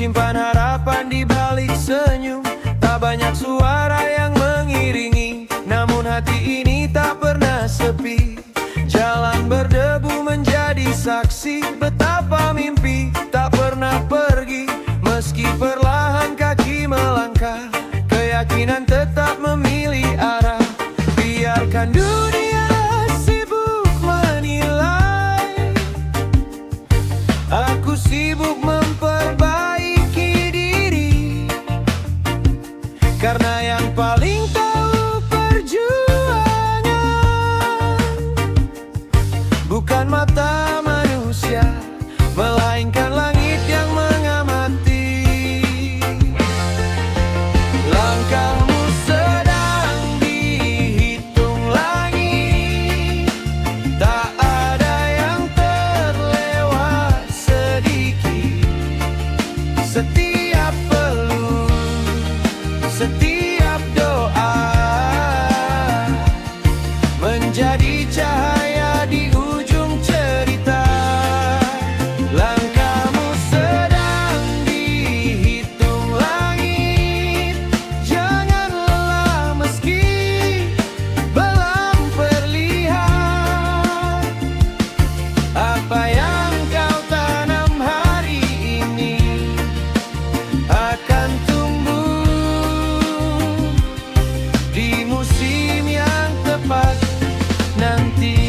simpan harapan di balik senyum. Tak banyak suara yang mengiringi, namun hati ini tak pernah sepi. Jalan berdebu menjadi saksi betapa mimpi tak pernah pergi. Meski perlahan kaki melangkah, keyakinan tetap memilih arah. Biarkan dunia sibuk menilai, aku sibuk memperbaiki diri. Karena yang paling tahu perjuangan bukan mata manusia, melainkan langit yang mengamati. Langkahmu sedang dihitung langit, tak ada yang terlewat sedikit. Setiap peluh, setiap doa menjadi cahaya di ujung cerita. Langkahmu sedang dihitung langit, jangan lelah meski belum perlihat. Apa yang kau tanam hari ini akan tumbuh di musim yang tepat nanti.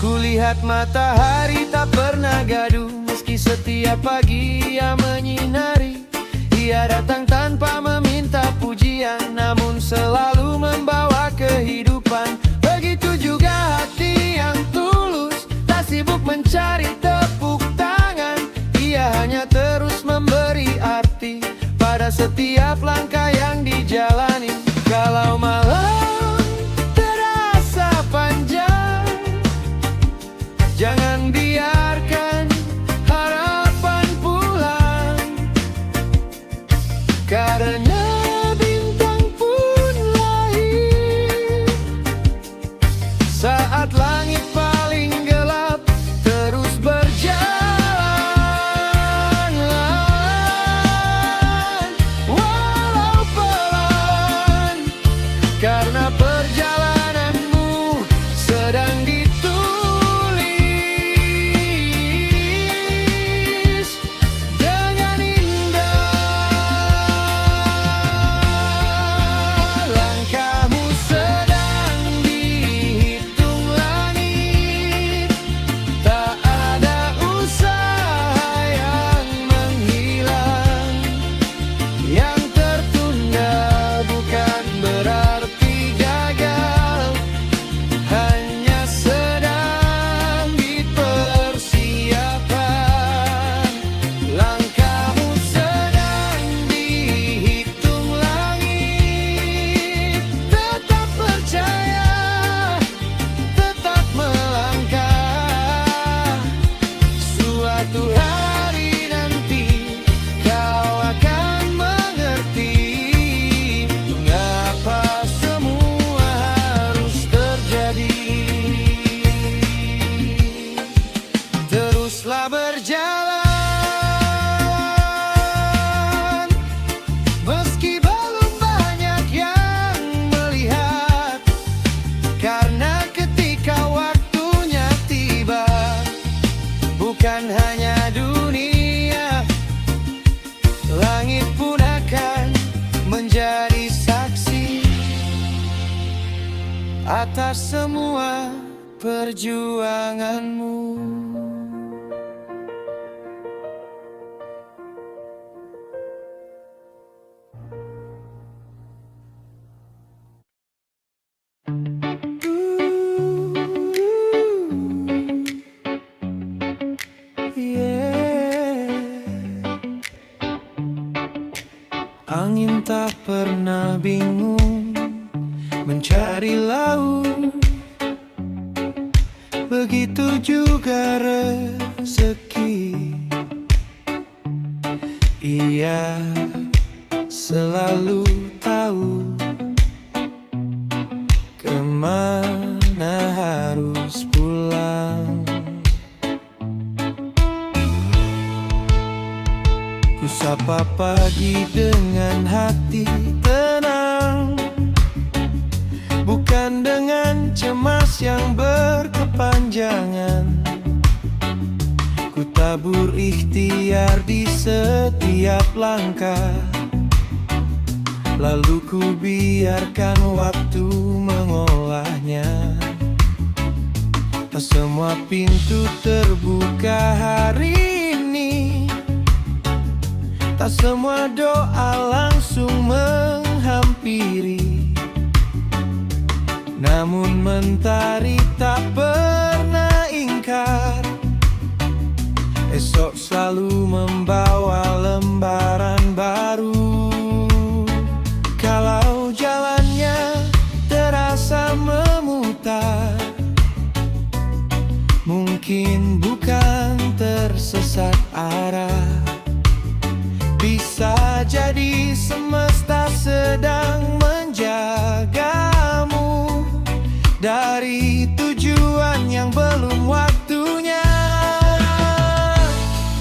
Kulihat matahari tak pernah gaduh, meski setiap pagi ia menyinari. Ia datang tanpa meminta pujian, namun selalu membawa kehidupan. Begitu juga hati yang tulus, tak sibuk mencari tepuk tangan. Ia hanya terus memberi arti pada setiap langkah yang dijalani. Kalau malam terasa panjang, jangan biarkan harapan pulang. Karena bintang pun lahir saat langit paling gelap. Terus berjalan walau pelan, karena perjalananmu sedang ditulis dengan indah. Langkahmu sedang dihitung langit, tak ada usaha yang menghilang. Yang tertunda bukan berarti gagal, hanya sedang dipersiapkan. Langkahmu sedang dihitung langit, tetap percaya, tetap melangkah. Suatu hari nanti kau akan mengerti mengapa semua harus terjadi. Teruslah berjalan, meski belum banyak yang melihat. Karena ketika waktunya tiba, bukan hanya dunia, langit pun akan menjadi saksi atas semua perjuanganmu. Angin tak pernah bingung mencari laut, begitu juga rezeki. Ia selalu tahu Ku sapa pagi dengan hati tenang, bukan dengan cemas yang berkepanjangan. Ku tabur ikhtiar di setiap langkah, lalu ku biarkan waktu mengolahnya. Tak semua pintu terbuka hari ini, tak semua doa langsung menghampiri. Namun mentari tak pernah ingkar, esok selalu membawa lembaran baru. Kalau jalannya terasa memutar, mungkin bukan tersesat arah. Bisa jadi semesta sedang menjagamu dari tujuan yang belum waktunya.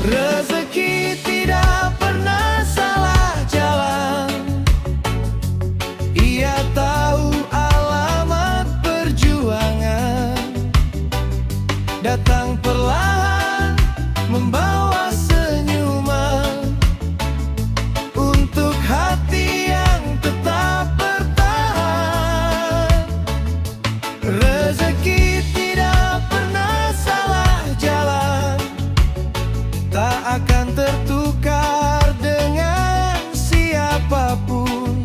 Rezeki tidak pernah salah jalan, ia tahu alamat perjuangan. Datang perlahan membawa senyuman untuk hati yang tetap bertahan. Rezeki tidak pernah salah jalan, tak akan tertukar dengan siapapun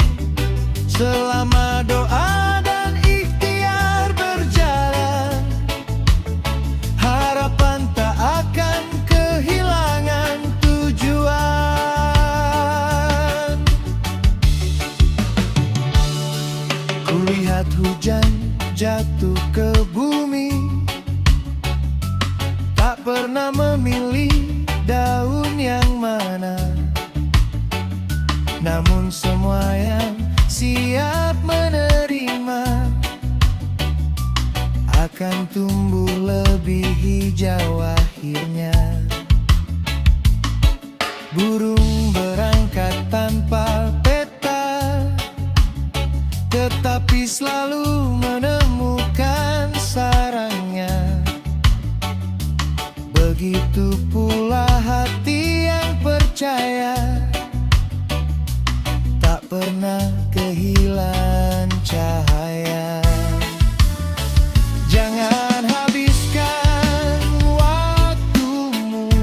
selama doa dan ikhtiar berjalan. Harapan tak akan kehilangan tujuan. Kulihat hujan jatuh ke bumi, tak pernah memilih daun yang mana. Namun semua yang siap menerima akan tumbuh lebih hijau akhirnya. Burung berangkat tanpa peta, tetapi selalu menemukan sarangnya. Begitu pula hati yang percaya, tak pernah kehilangan cahaya. Jangan habiskan waktumu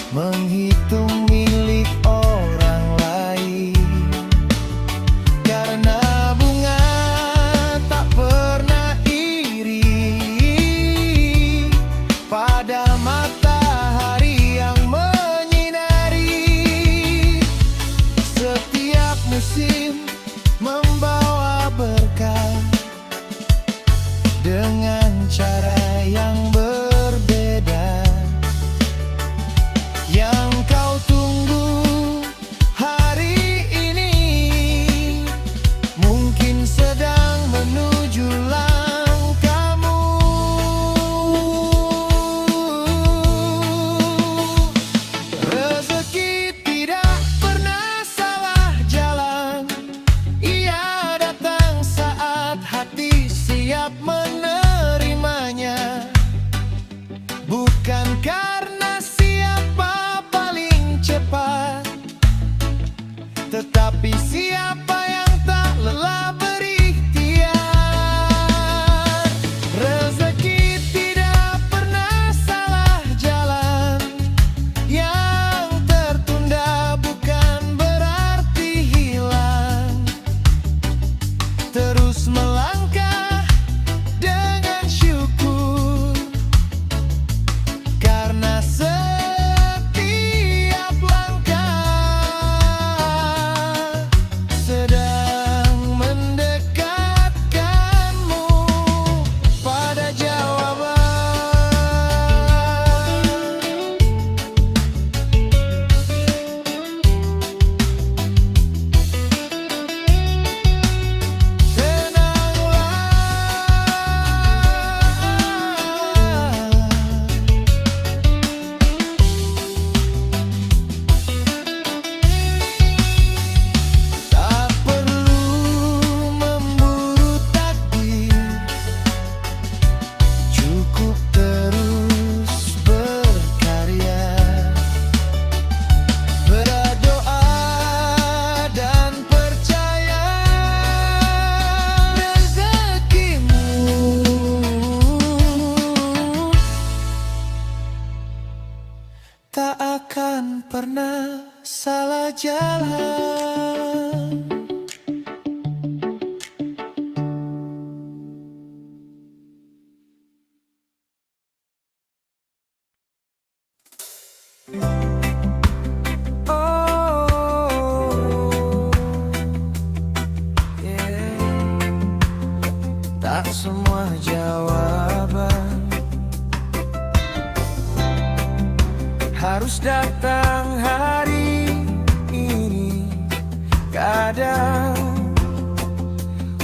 menghitung milik orang lain, karena bunga tak pernah iri pada matahari yang menyinari. Setiap musim membawa berkah dengan cara yang berbeda. Yang kau tulis tak akan pernah salah jalan. Tak semua jawaban harus datang hari ini. Kadang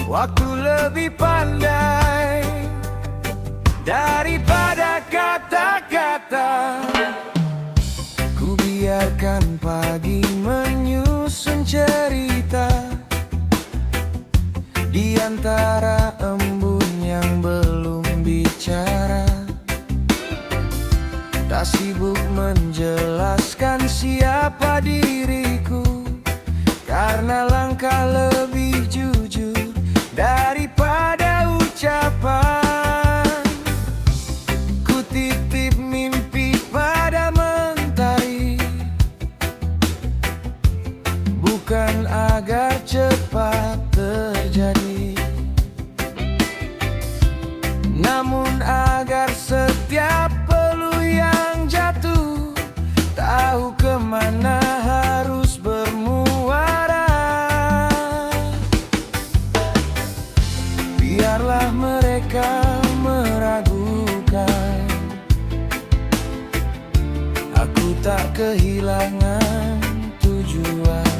waktu lebih pandai daripada kata-kata. Ku biarkan pagi menyusun cerita di antara embun yang belum bicara. Tak sibuk menjelaskan siapa diriku, karena langkah lebih jujur daripada ucapan. Ku titip mimpi pada mentari, bukan agar cepat terjadi, namun agar setiap peluh yang jatuh tahu kemana harus bermuara. Biarlah mereka meragukan, aku tak kehilangan tujuan.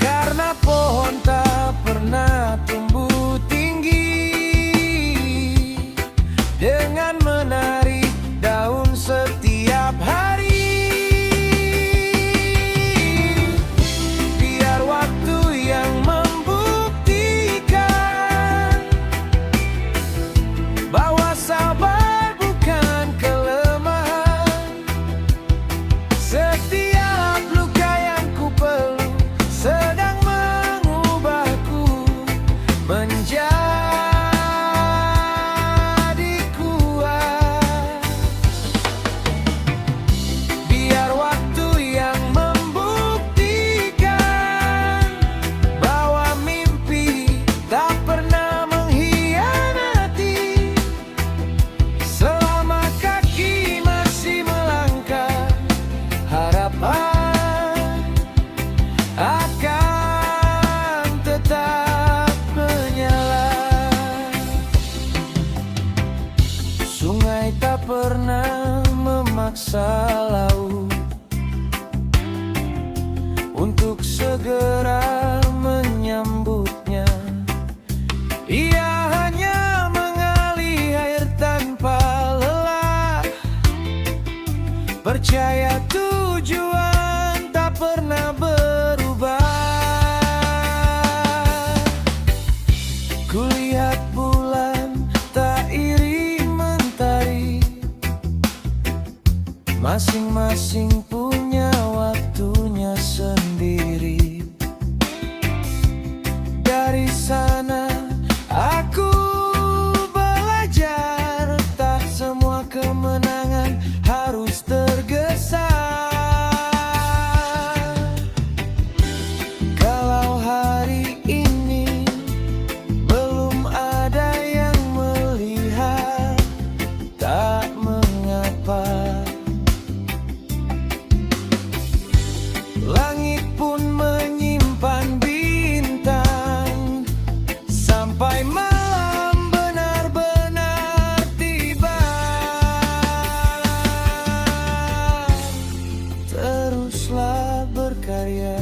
Karena pohon tak pernah tumbuh tinggi dengan menarik daun setiap hari. Biar waktu yang membuktikan bahwa sabar bukan kelemahan. Setiap luka yang ku peluk sedang mengubahku menjadi kuat. Biar waktu yang membuktikan bahwa mimpi tak pernah mengkhianati. Selama kaki masih melangkah, harapan akan tetap menyala. Sungai tak pernah memaksa laut untuk segera menyambutnya. Ia hanya mengalir air tanpa lelah. Percaya tujuan tak pernah berubah. Kulihat bulan tak iri mentari, masing-masing punya waktunya sendiri. Dari sana aku belajar, tak semua kemenangan harus tergesa. Kalau hari ini belum ada yang melihat, tak mengapa. Langit pun menyimpan bintang sampai malam benar-benar tiba. Teruslah berkarya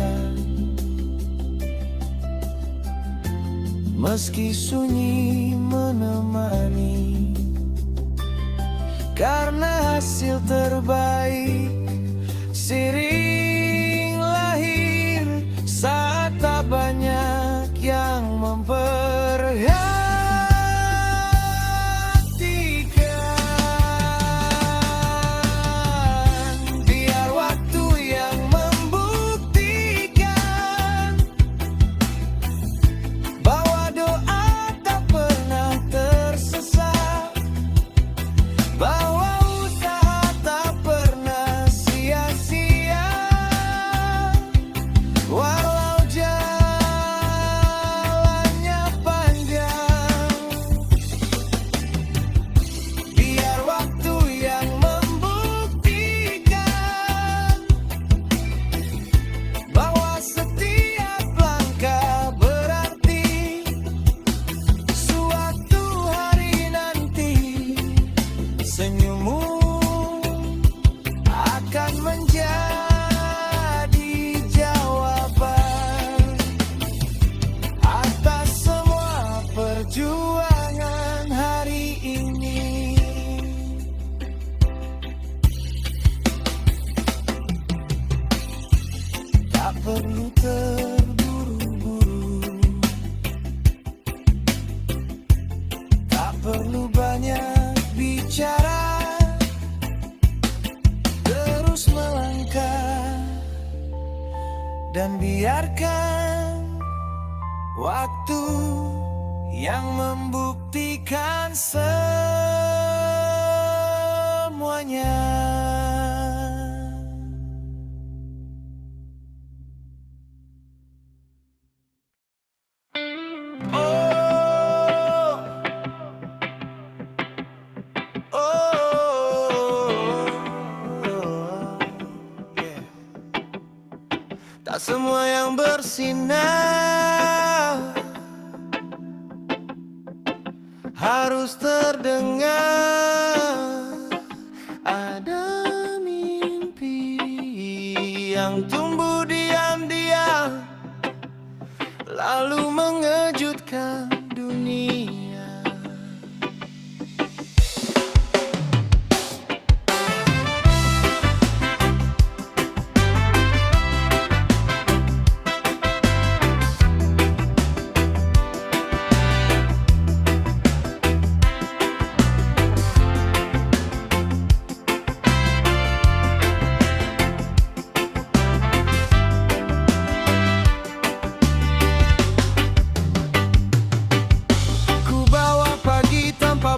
meski sunyi menemani, karena hasil terbaik sering lahir saat tak banyak yang memperhatikan. Biar waktu yang membuktikan bahwa doa tak pernah tersesat, bahwa usaha tak pernah akan menjadi jawaban atas semua perjuangan hari ini. Tak perlu terburu-buru, tak perlu banyak bicara, terus melangkah dan biarkan waktu yang membuktikan semuanya. Tak semua yang bersinar harus terdengar. Ada mimpi yang tumbuh diam-diam lalu mengejutkan dunia.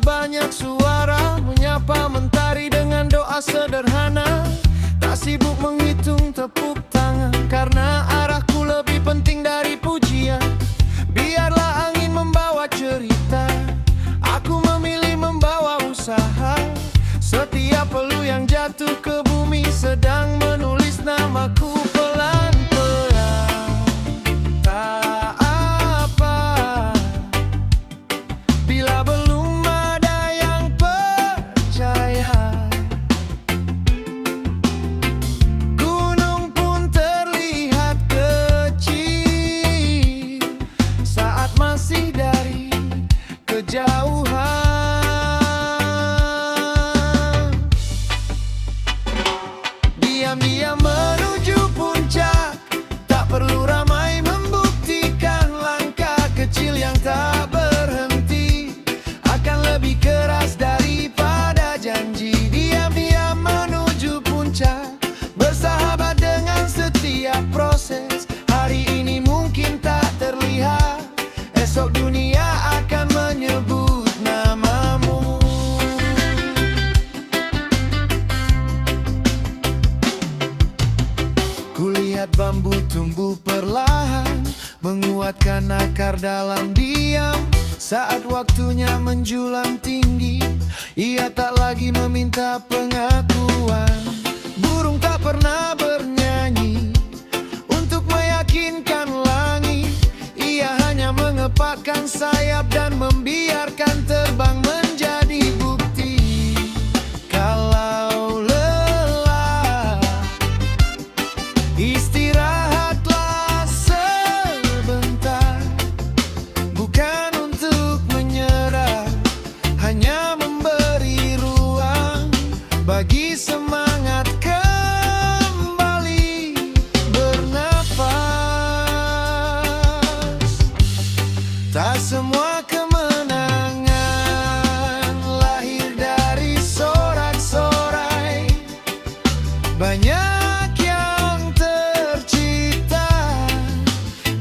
Banyak suara menyapa mentari dengan doa sederhana. Tak sibuk menghitung tepuk tangan, karena arahku lebih penting dari pujian. Biarlah angin membawa cerita, aku memilih membawa usaha. Setiap peluh yang jatuh ke bumi sedang menulis namaku pelan-pelan. Tak apa bila belum kejauhan. Diam-diam menuju puncak, tak perlu ramai membuktikan. Langkah kecil yang tak berhenti akan lebih keras daripada janji. Diam-diam menuju puncak, bersahabat dengan setiap proses. Hari ini mungkin tak terlihat, esok dunia akan menyebut namamu. Kulihat bambu tumbuh perlahan, menguatkan akar dalam diam. Saat waktunya menjulang tinggi, ia tak lagi meminta pengakuan. Burung tak pernah bernyanyi untuk meyakinkan langit. Ia hanya mengepakkan sayap dan membiarkan terbang menjadi bukti. Kalau lelah, istirahatlah sebentar. Bukan untuk menyerah, hanya memberi ruang bagi semangat kembali bernafas. Tak semua kemenangan lahir dari sorak-sorai. Banyak yang tercipta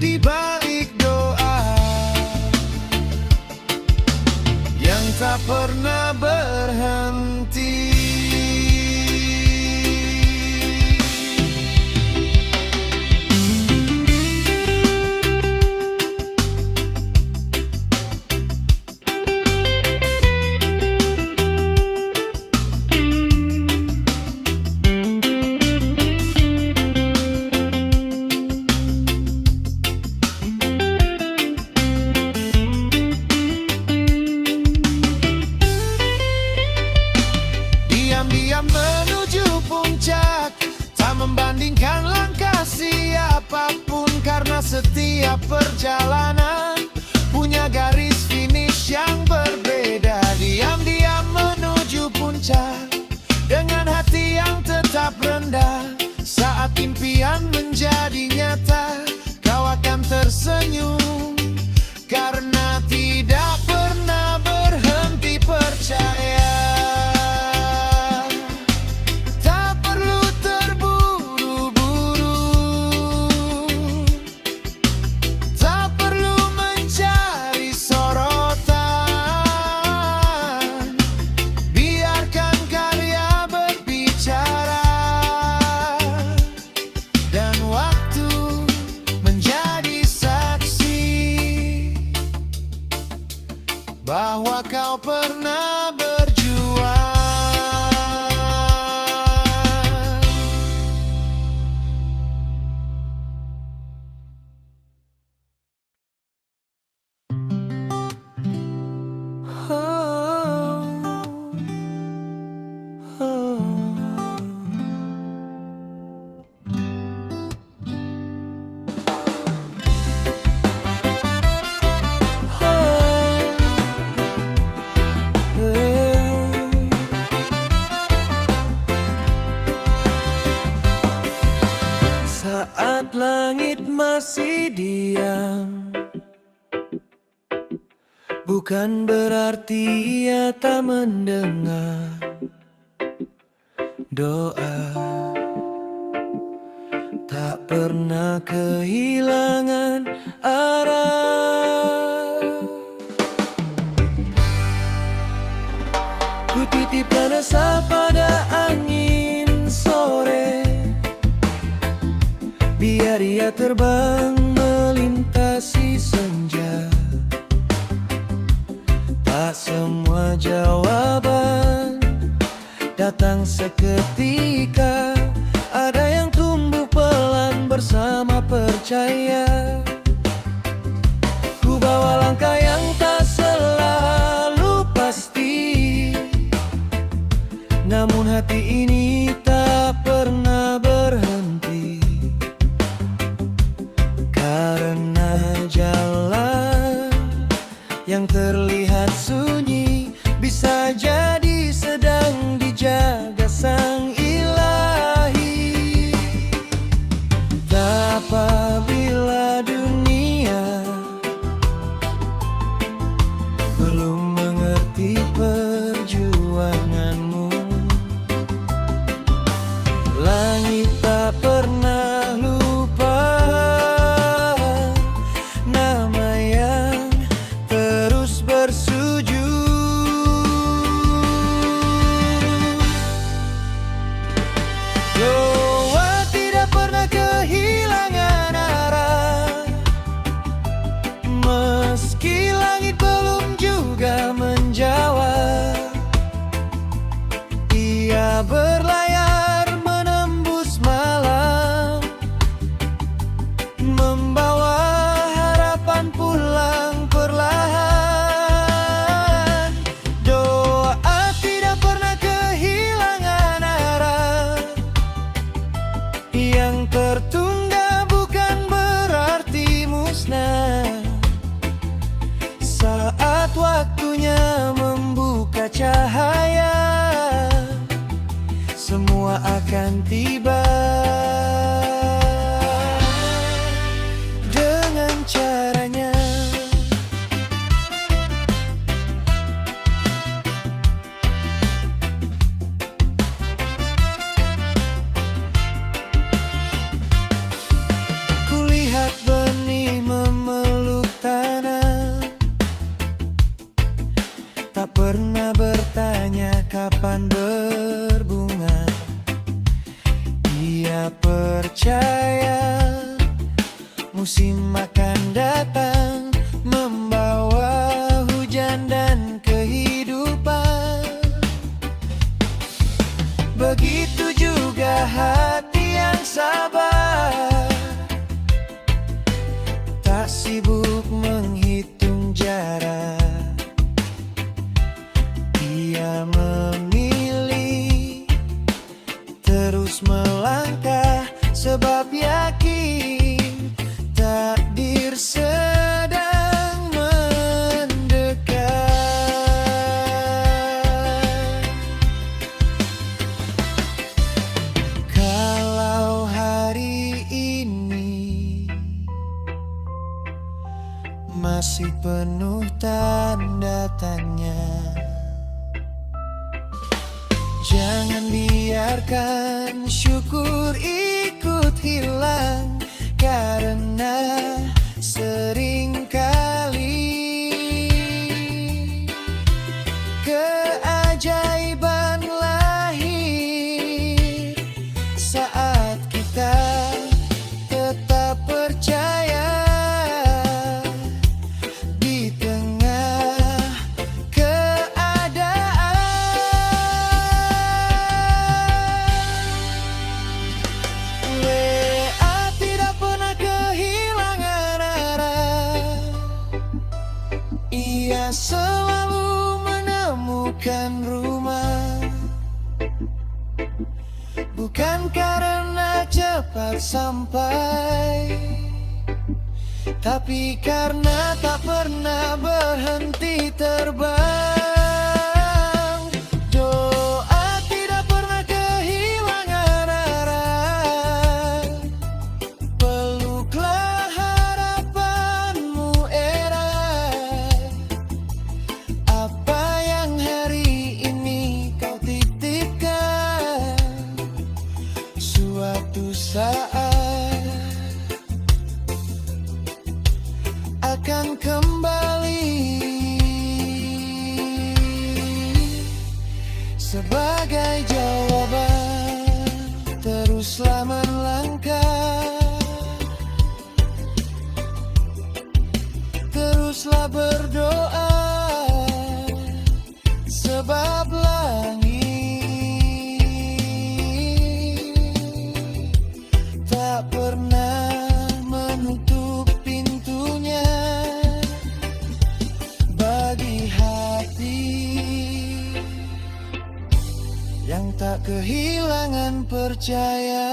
di balik doa yang tak pernah berhenti. membandingkan langkah siapapun, karena setiap perjalanan punya garis finish yang berbeda. Diam-diam menuju puncak dengan hati yang tetap rendah. Saat impian menjadi nyata, kau akan tersenyum karena tidak pernah berhenti percaya. Tak perlu terburu-buru, tak perlu mencari sorotan. Biarkan karya berbicara dan waktu menjadi saksi bahwa kau pernah berjuang. Saat langit masih diam, bukan berarti ia tak mendengar doa. Tak pernah kehilangan arah. Ku titipkan asa pada angin sore, biar ia terbang melintasi senja. Tak semua jawaban datang seketika, ada yang tumbuh pelan bersama percaya. Ku bawa langkah yang tak selalu pasti, namun hati ini tak pernah berhenti. Karena jalan yang terlihat sunyi bisa jadi sedang dijaga Sang Ilahi. Tak apabila dunia belum mengerti perjuanganmu, langit tak pernah lupa nama yang terus bersujud. Doa tidak pernah kehilangan arah, meski langit belum juga menjawab. Ia berlayar menembus malam, membawa harapan pulang perlahan. Doa tidak pernah kehilangan arah, yang tertunda bukan berarti musnah. Saat waktunya membuka cahaya, semua akan tiba dengan caranya. Kulihat benih memeluk tanah, tak pernah bertanya kapan berbunga. Ia percaya musim akan datang, membawa hujan dan kehidupan. Begitu juga hati yang sabar, tak sibuk menghitung jarak. Ia memilih terus melangkah sebab yakin takdir sedang mendekat. Kalau hari ini masih penuh tanda tanya, jangan biarkan syukur ikut hilang, karena seringkali keajaiban lahir saat kita tetap percaya di tengah keadaan. WA tidak pernah kehilangan arah, ia selalu menemukan rumah, bukan karena cepat sampai, tapi karena tak pernah berhenti terbang. Doa tidak pernah kehilangan arah, peluklah harapanmu erat. Apa yang hari ini kau titipkan, suatu saat akan kembali sebagai jawaban. Teruslah melangkah, teruslah berdoa, sebab langit tak pernah menutup pintunya bagi hati yang tak kehilangan percaya.